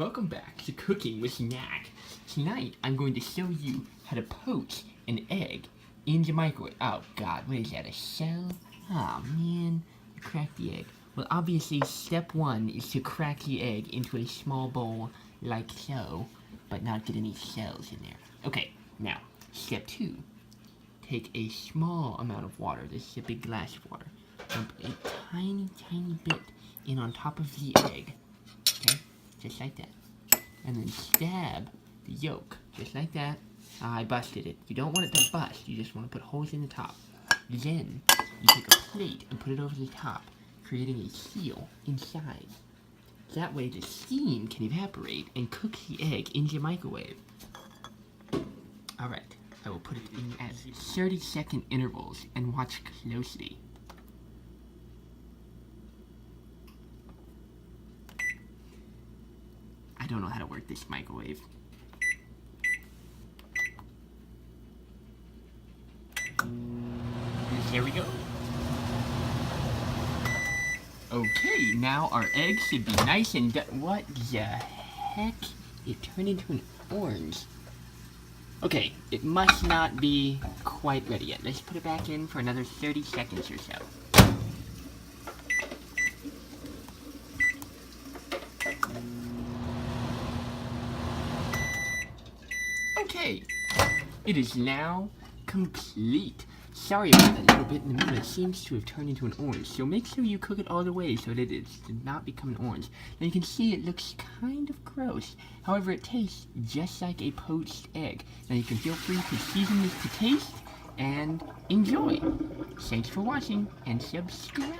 Welcome back to Cooking with Nack. Tonight, I'm going to show you how to poach an egg in the microwave. Oh god, what is that, a shell? Oh man, I cracked the egg. Well, obviously, step one is to crack the egg into a small bowl like so, but not get any shells in there. Okay, now, step two. Take a small amount of water, this is a big glass of water. Dump a tiny bit in on top of the egg. Okay, just like that. And then stab the yolk, just like that. I busted it. You don't want it to bust, you just want to put holes in the top. Then, you take a plate and put it over the top, creating a seal inside. That way the steam can evaporate and cook the egg in the microwave. Alright, I will put it in at 30-second intervals and watch closely. I don't know how to work this microwave. Here we go. Okay, now our eggs should be nice and what the heck? It turned into an orange. Okay, it must not be quite ready yet. Let's put it back in for another 30 seconds or so. Okay, it is now complete. Sorry about that little bit in the middle. It seems to have turned into an orange. So make sure you cook it all the way so that it does not become an orange. Now you can see it looks kind of gross. However, it tastes just like a poached egg. Now you can feel free to season this to taste and enjoy. Thanks for watching and subscribe.